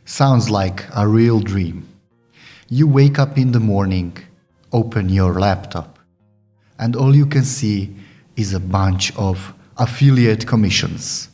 Sounds like a real dream. You wake up in the morning, open your laptop, and all you can see is a bunch of affiliate commissions.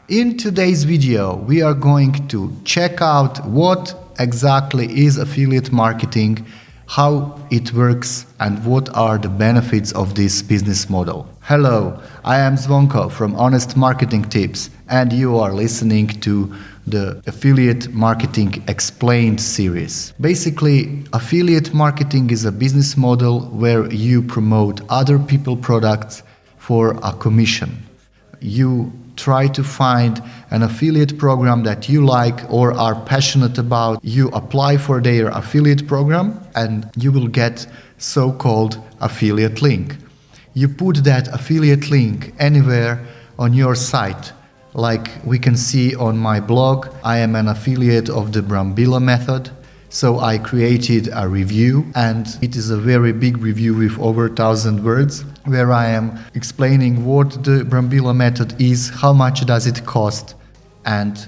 In today's video, we are going to check out what exactly is affiliate marketing, how it works, and what are the benefits of this business model. Hello, I am Zvonko from Honest Marketing Tips, and you are listening to the Affiliate Marketing Explained series. Basically, affiliate marketing is a business model where you promote other people's products for a commission. You try to find an affiliate program that you like or are passionate about. You apply for their affiliate program and you will get so-called affiliate link. You put that affiliate link anywhere on your site. Like we can see on my blog, I am an affiliate of the Brambilla method. So I created a review, and it is a very big review with over 1,000 words, where I am explaining what the Brambilla method is, how much does it cost, and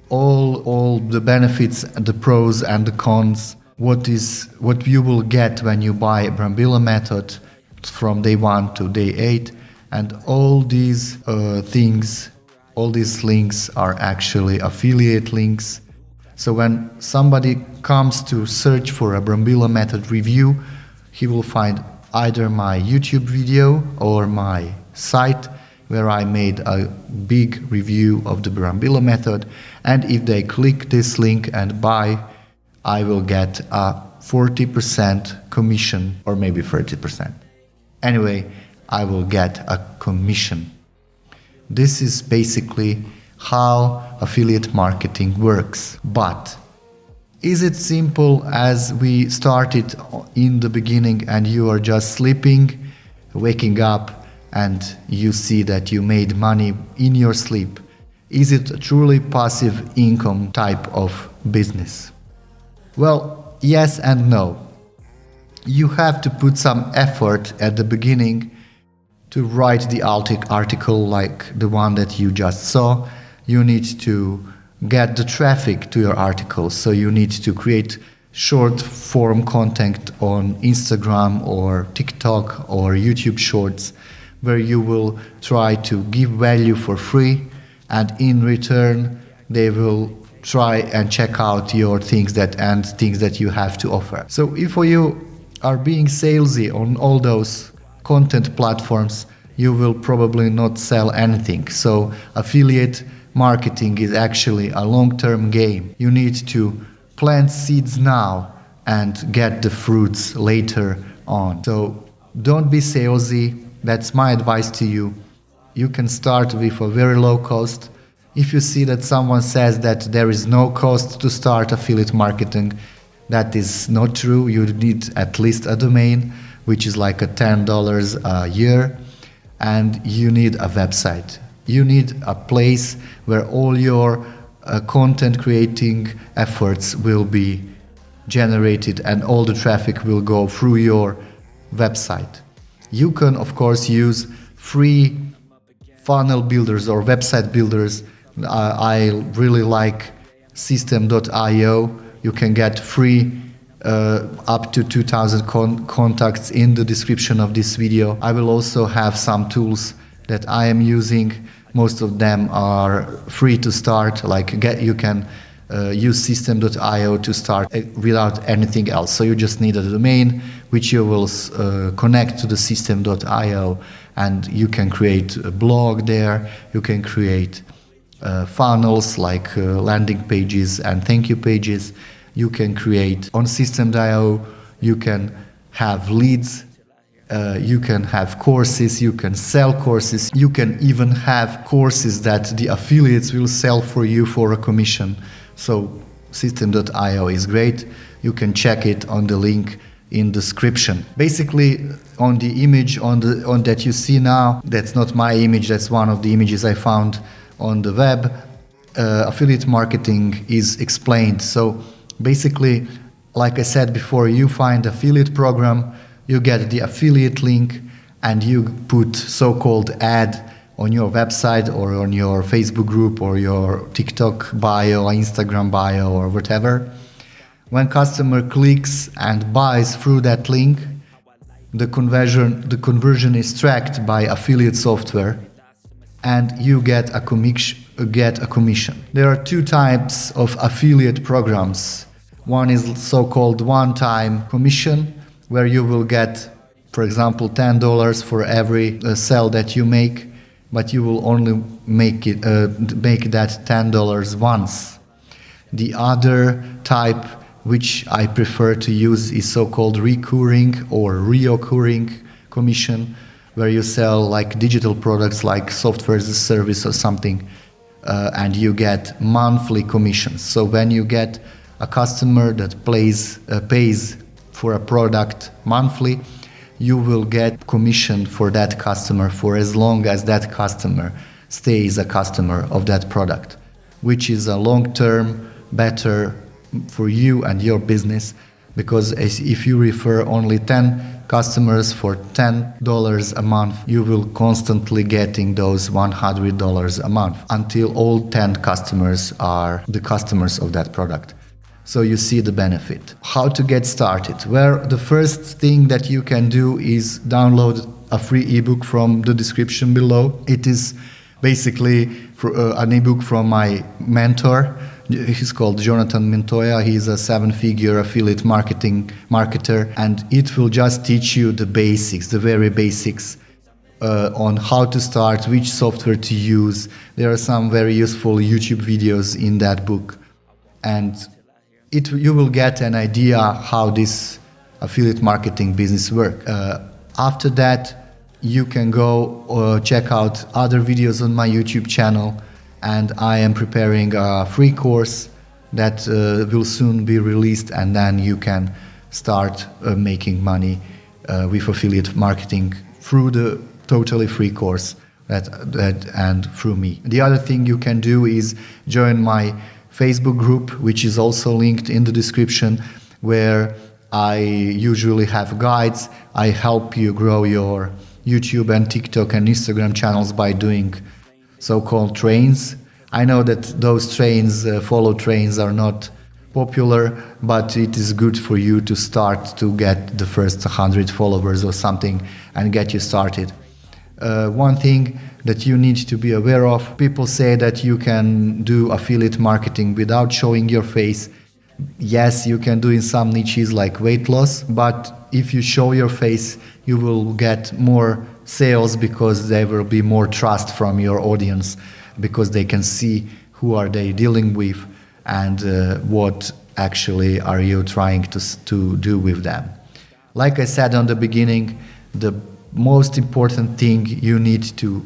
all the benefits, the pros and the cons, what you will get when you buy Brambilla method from day 1 to day 8, and all these things. All these links are actually affiliate links. So when somebody comes to search for a Brambilla method review, he will find either my YouTube video or my site where I made a big review of the Brambilla method. And if they click this link and buy, I will get a 40% commission, or maybe 30%. Anyway, I will get a commission. This is basically how affiliate marketing works. But is it simple as we started in the beginning and you are just sleeping, waking up, and you see that you made money in your sleep? Is it a truly passive income type of business? Well, yes and no. You have to put some effort at the beginning to write the article like the one that you just saw. You need to get the traffic to your article, so you need to create short form content on Instagram or TikTok or YouTube Shorts, where you will try to give value for free, and in return they will try and check out your things that you have to offer. So if you are being salesy on all those content platforms, you will probably not sell anything. So affiliate marketing is actually a long-term game. You need to plant seeds now and get the fruits later on. So don't be salesy. That's my advice to you. You can start with a very low cost. If you see that someone says that there is no cost to start affiliate marketing, that is not true. You need at least a domain, which is like $10 a year, and you need a website. You need a place where all your content creating efforts will be generated and all the traffic will go through your website. You can, of course, use free funnel builders or website builders. I really like system.io. You can get free up to 2,000 contacts in the description of this video. I will also have some tools that I am using. Most of them are free to start, you can use system.io to start without anything else. So you just need a domain which you will connect to the system.io, and you can create a blog there. You can create funnels like landing pages and thank you pages. You can create on system.io, you can have leads, you can have courses, you can sell courses, you can even have courses that the affiliates will sell for you for a commission. So system.io is great. You can check it on the link in description. Basically, on the image on that you see now, that's not my image, that's one of the images I found on the web. Affiliate marketing is explained. So basically, like I said before, you find affiliate program, you get the affiliate link, and you put so-called ad on your website or on your Facebook group or your TikTok bio, Instagram bio or whatever. When customer clicks and buys through that link, the conversion is tracked by affiliate software, and you get a commission. There are two types of affiliate programs. One is so-called one-time commission, where you will get, for example, $10 for every sale that you make, but you will only make that $10 once. The other type, which I prefer to use, is so-called recurring or reoccurring commission, where you sell like digital products like software as a service or something, and you get monthly commissions. So when you get a customer that pays for a product monthly, you will get commission for that customer for as long as that customer stays a customer of that product, which is a long-term better for you and your business, because if you refer only 10 customers for $10 a month, you will constantly getting those $100 a month until all 10 customers are the customers of that product. So you see the benefit. How to get started? Well, the first thing that you can do is download a free ebook from the description below. It is basically an ebook from my mentor. He's called Jonathan Montoya. He's a 7-figure affiliate marketer, and it will just teach you the basics, the very basics on how to start, which software to use. There are some very useful YouTube videos in that book, and you will get an idea how this affiliate marketing business works. After that, you can go check out other videos on my YouTube channel, and I am preparing a free course that will soon be released, and then you can start making money with affiliate marketing through the totally free course and through me. The other thing you can do is join my Facebook group, which is also linked in the description, where I usually have guides. I help you grow your YouTube and TikTok and Instagram channels by doing so-called trains. I know that those follow trains are not popular, but it is good for you to start to get the first 100 followers or something and get you started. One thing that you need to be aware of, people say that you can do affiliate marketing without showing your face. Yes, you can do in some niches like weight loss, but if you show your face, you will get more sales because there will be more trust from your audience, because they can see who are they dealing with and what actually are you trying to do with them. Like I said on the beginning, the most important thing you need to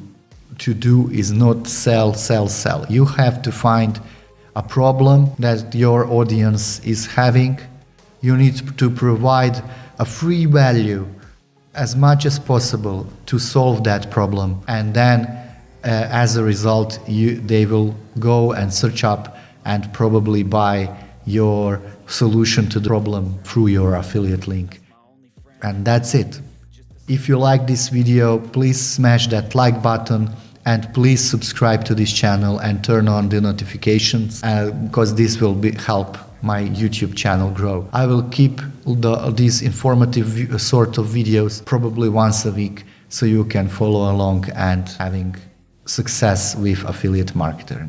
do is not sell. You have to find a problem that your audience is having. You need to provide a free value as much as possible to solve that problem, and then as a result they will go and search up and probably buy your solution to the problem through your affiliate link. And that's it. If you like this video, please smash that like button, and please subscribe to this channel and turn on the notifications, because this will help my YouTube channel grow. I will keep these informative sort of videos probably once a week, so you can follow along and having success with affiliate marketing.